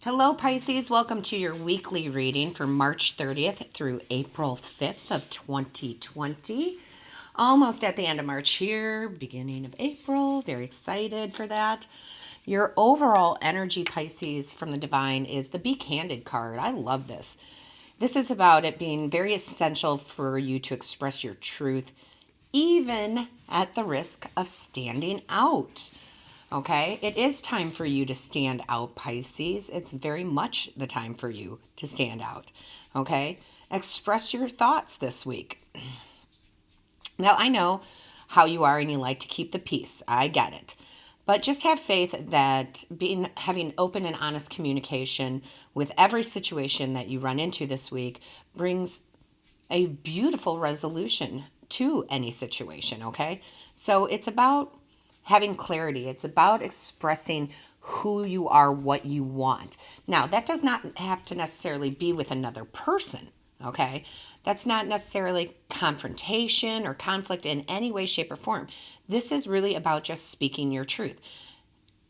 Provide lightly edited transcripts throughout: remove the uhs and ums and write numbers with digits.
Hello, Pisces. Welcome to your weekly reading for March 30th through April 5th of 2020. Almost at the end of March here, beginning of April. Very excited for that. Your overall energy, Pisces, from the divine is the Be Candid card. I love this. This is about it being very essential for you to express your truth, even at the risk of standing out. Okay, it is time for you to stand out, Pisces. It's very much the time for you to stand out. Okay, express your thoughts this week. Now, I know how you are and you like to keep the peace. I get it. But just have faith that having open and honest communication with every situation that you run into this week brings a beautiful resolution to any situation, okay? So it's about having clarity. It's about expressing who you are, what you want. Now, that does not have to necessarily be with another person, okay? That's not necessarily confrontation or conflict in any way, shape, or form. This is really about just speaking your truth,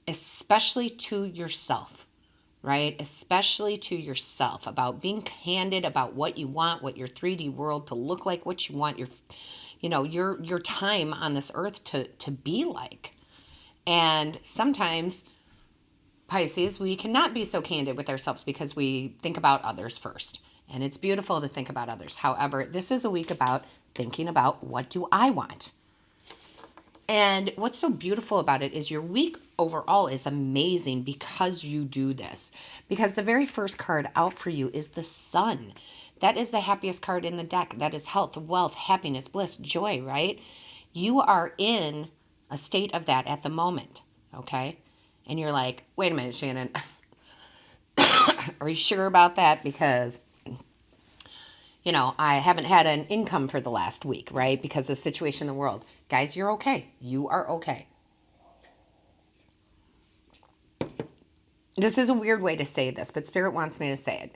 especially to yourself, right? Especially to yourself, about being candid about what you want, what your 3D world to look like, what you want your time on this earth to be like. And sometimes, Pisces, we cannot be so candid with ourselves because we think about others first. And it's beautiful to think about others. However, this is a week about thinking about, what do I want? And what's so beautiful about it is your week overall is amazing because you do this. Because the very first card out for you is the Sun. That is the happiest card in the deck. That is health, wealth, happiness, bliss, joy, right? You are in a state of that at the moment, okay? And you're like, wait a minute, Shannon. Are you sure about that? Because, I haven't had an income for the last week, right? Because of the situation in the world. Guys, you're okay. You are okay. This is a weird way to say this, but Spirit wants me to say it.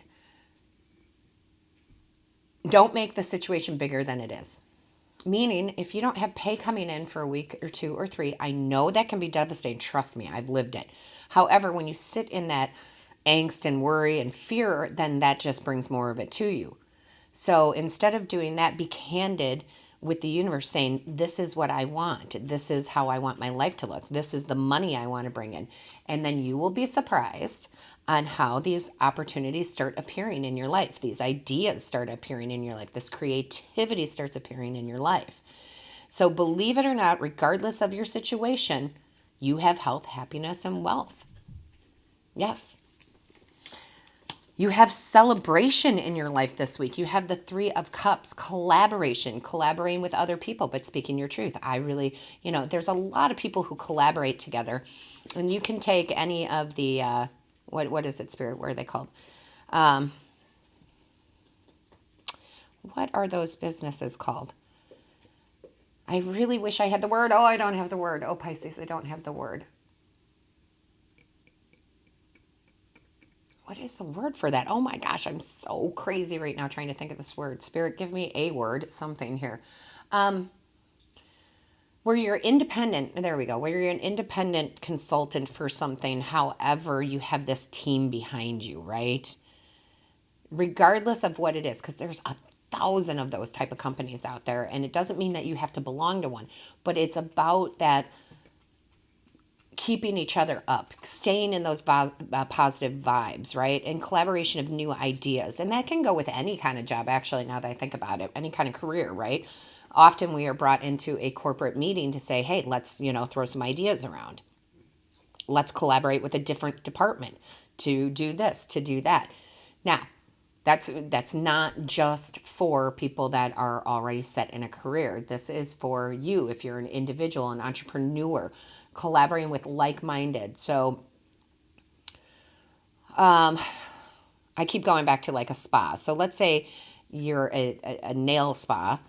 Don't make the situation bigger than it is. Meaning, if you don't have pay coming in for a week or two or three, I know that can be devastating. Trust me, I've lived it. However, when you sit in that angst and worry and fear, then that just brings more of it to you. So instead of doing that, be candid with the universe, saying, this is what I want. This is how I want my life to look. This is the money I want to bring in. And then you will be surprised on how these opportunities start appearing in your life. These ideas start appearing in your life. This creativity starts appearing in your life. So believe it or not, regardless of your situation, you have health, happiness, and wealth. Yes. You have celebration in your life this week. You have the Three of Cups, collaborating with other people, but speaking your truth. I really, there's a lot of people who collaborate together. And you can take any of the, what is it, Spirit? What are they called? What are those businesses called? I really wish I had the word. Oh, I don't have the word. Oh, Pisces, I don't have the word. What is the word for that? Oh my gosh, I'm so crazy right now trying to think of this word. Spirit, give me a word, something here. Where you're independent, there we go, where you're an independent consultant for something, however, you have this team behind you, right? Regardless of what it is, because there's 1,000 of those type of companies out there, and it doesn't mean that you have to belong to one, but it's about that keeping each other up, staying in those positive vibes, right? And collaboration of new ideas. And that can go with any kind of job, actually, now that I think about it, any kind of career, right? Often we are brought into a corporate meeting to say, hey, let's, throw some ideas around. Let's collaborate with a different department to do this, to do that. Now, that's not just for people that are already set in a career. This is for you if you're an individual, an entrepreneur, collaborating with like-minded. So I keep going back to like a spa. So let's say you're a nail spa,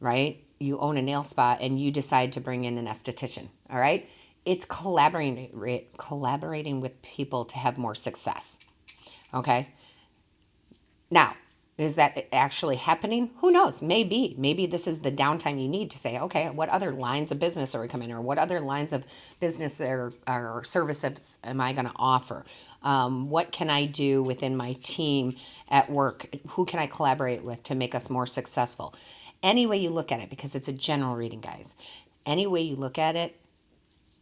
right? You own a nail spa and you decide to bring in an esthetician, all right? It's collaborating with people to have more success, okay? Now, Is that actually happening? Who knows? Maybe. Maybe this is the downtime you need to say, okay, what other lines of business are we coming in, or what other lines of business or services am I going to offer? What can I do within my team at work? Who can I collaborate with to make us more successful? Any way you look at it, because it's a general reading, guys. Any way you look at it,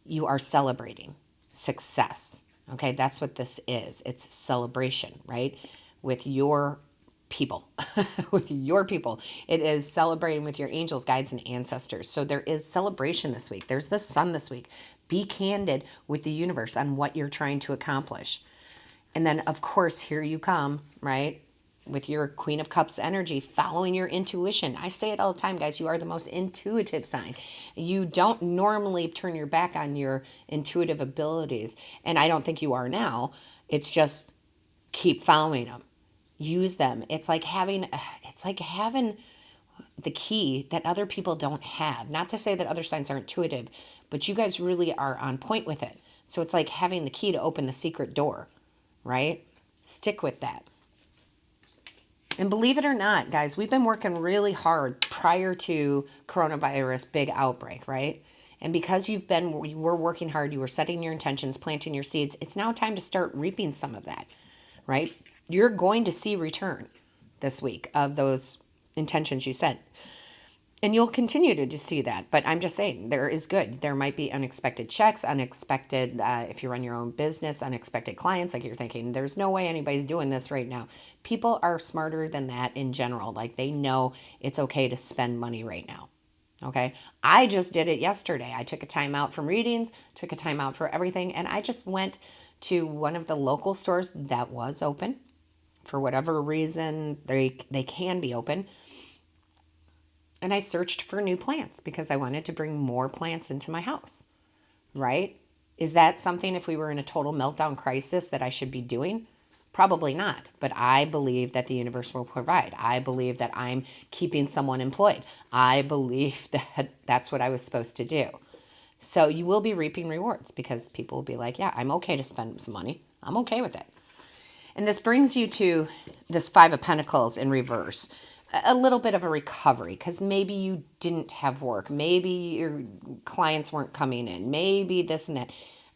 you are celebrating success. Okay, that's what this is. It's celebration, right? With your people, with your people. It is celebrating with your angels, guides, and ancestors. So there is celebration this week. There's the sun this week. Be candid with the universe on what you're trying to accomplish. And then, of course, here you come, right? With your Queen of Cups energy, following your intuition. I say it all the time, guys. You are the most intuitive sign. You don't normally turn your back on your intuitive abilities. And I don't think you are now. It's just keep following them. Use them. It's like having the key that other people don't have. Not to say that other signs are intuitive, but you guys really are on point with it. So it's like having the key to open the secret door, right? Stick with that. And believe it or not, guys, we've been working really hard prior to coronavirus big outbreak, right? And because you were working hard, you were setting your intentions, planting your seeds, it's now time to start reaping some of that, right? You're going to see return this week of those intentions you set. And you'll continue to see that. But I'm just saying, there is good. There might be unexpected checks, unexpected, if you run your own business, unexpected clients. Like you're thinking, there's no way anybody's doing this right now. People are smarter than that in general. Like they know it's okay to spend money right now. Okay. I just did it yesterday. I took a time out from readings, took a time out for everything. And I just went to one of the local stores that was open. For whatever reason, they can be open. And I searched for new plants because I wanted to bring more plants into my house, right? Is that something, if we were in a total meltdown crisis, that I should be doing? Probably not. But I believe that the universe will provide. I believe that I'm keeping someone employed. I believe that that's what I was supposed to do. So you will be reaping rewards because people will be like, yeah, I'm okay to spend some money. I'm okay with it. And this brings you to this Five of Pentacles in reverse. A little bit of a recovery because maybe you didn't have work. Maybe your clients weren't coming in. Maybe this and that.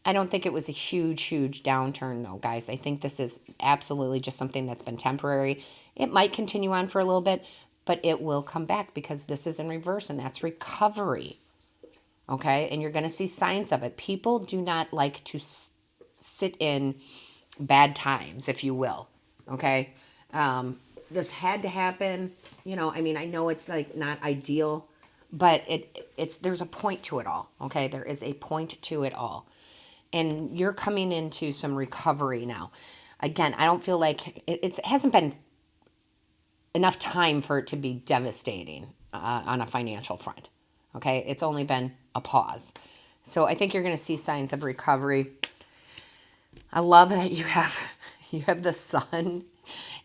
I don't think it was a huge downturn though, guys. I think this is absolutely just something that's been temporary. It might continue on for a little bit, but it will come back because this is in reverse and that's recovery. Okay? And you're going to see signs of it. People do not like to sit in bad times, if you will. Okay? This had to happen. You know, I mean, I know it's like not ideal, but there's a point to it all. Okay. There is a point to it all. And you're coming into some recovery now. Again, I don't feel like it hasn't been enough time for it to be devastating on a financial front. Okay. It's only been a pause. So I think you're going to see signs of recovery. I love that you have the sun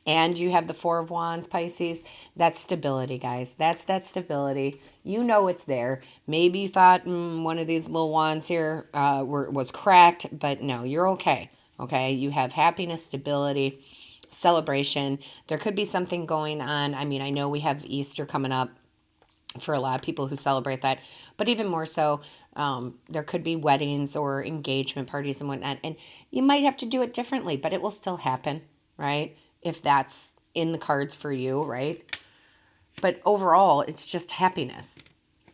and you have the Four of Wands, Pisces. That's stability, guys. That's that stability. You know it's there. Maybe you thought one of these little wands here was cracked, but no, you're okay. Okay? You have happiness, stability, celebration. There could be something going on. I mean, I know we have Easter coming up for a lot of people who celebrate that, but even more so, there could be weddings or engagement parties and whatnot, and you might have to do it differently, but it will still happen, right? If that's in the cards for you, right? But overall, it's just happiness.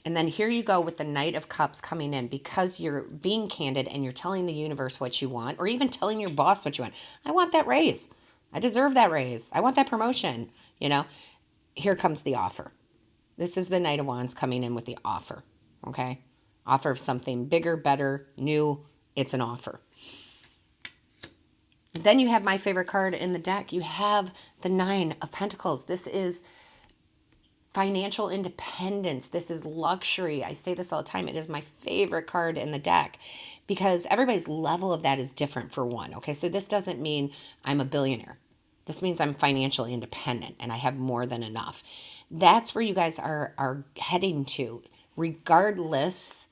And then here you go with the Knight of Cups coming in because you're being candid and you're telling the universe what you want, or even telling your boss what you want. I want that raise. I deserve that raise. I want that promotion. You know, here comes the offer. This is the Knight of Wands coming in with the offer. Okay? Offer of something bigger, better, new. It's an offer. Then you have my favorite card in the deck. You have the Nine of Pentacles. This is financial independence. This is luxury. I say this all the time. It is my favorite card in the deck because everybody's level of that is different for one. Okay, so this doesn't mean I'm a billionaire. This means I'm financially independent and I have more than enough. That's where you guys are heading to, regardless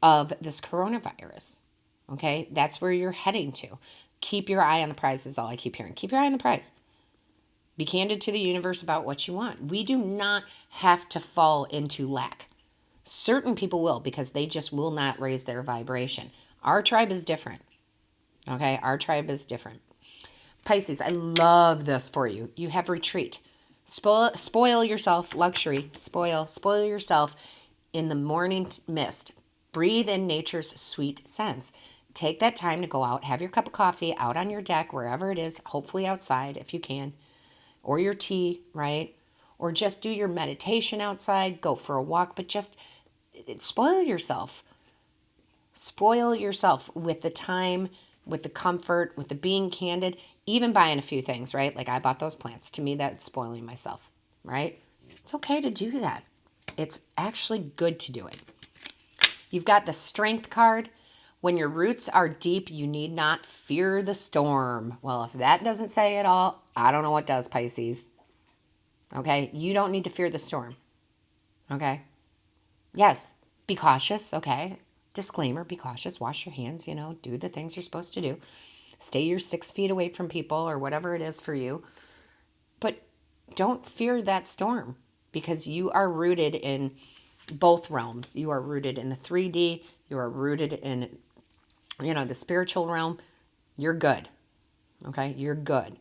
of this coronavirus. Okay, that's where you're heading to. Keep your eye on the prize is all I keep hearing. Keep your eye on the prize. Be candid to the universe about what you want. We do not have to fall into lack. Certain people will, because they just will not raise their vibration. Our tribe is different. Okay, our tribe is different. Pisces, I love this for you. You have retreat. Spoil yourself, luxury. Spoil yourself in the morning mist. Breathe in nature's sweet scents. Take that time to go out, have your cup of coffee out on your deck, wherever it is, hopefully outside if you can, or your tea, right? Or just do your meditation outside, go for a walk, but just spoil yourself. Spoil yourself with the time, with the comfort, with the being candid, even buying a few things, right? Like I bought those plants. To me, that's spoiling myself, right? It's okay to do that. It's actually good to do it. You've got the Strength card. When your roots are deep, you need not fear the storm. Well, if that doesn't say it all, I don't know what does, Pisces. Okay? You don't need to fear the storm. Okay? Yes, be cautious, okay? Disclaimer, be cautious, wash your hands, do the things you're supposed to do. Stay your 6 feet away from people or whatever it is for you. But don't fear that storm because you are rooted in both realms. You are rooted in the 3D. You are rooted in, the spiritual realm. You're good, okay? You're good.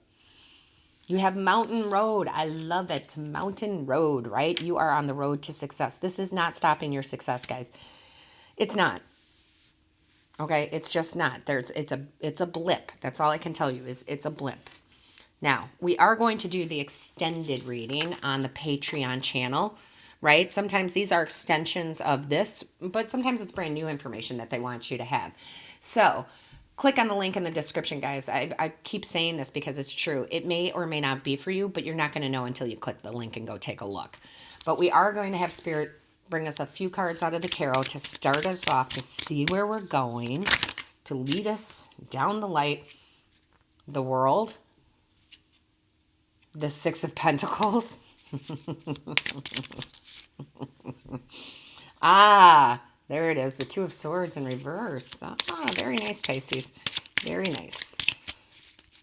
You have Mountain Road. I love it. Mountain Road, right? You are on the road to success. This is not stopping your success, guys. It's not. Okay? It's just not. It's a blip. That's all I can tell you is it's a blip. Now, we are going to do the extended reading on the Patreon channel, right? Sometimes these are extensions of this, but sometimes it's brand new information that they want you to have. So, click on the link in the description, guys. I keep saying this because it's true. It may or may not be for you, but you're not going to know until you click the link and go take a look. But we are going to have Spirit bring us a few cards out of the tarot to start us off, to see where we're going, to lead us down the light, the world, the Six of Pentacles. There it is, the Two of Swords in reverse. Very nice, Pisces. Very nice.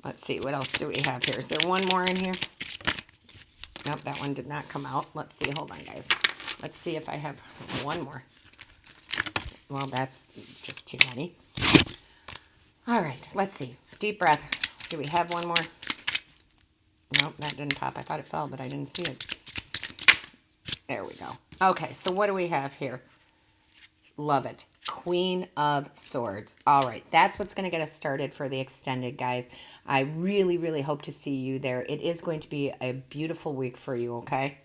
Let's see, what else do we have here? Is there one more in here? Nope, that one did not come out. Let's see, hold on, guys. Let's see if I have one more. Well, that's just too many. All right, let's see. Deep breath. Do we have one more? Nope, that didn't pop. I thought it fell, but I didn't see it. There we go. Okay, so what do we have here? Love it. Queen of Swords. All right, that's what's going to get us started for the extended, guys. I really, really hope to see you there. It is going to be a beautiful week for you, okay?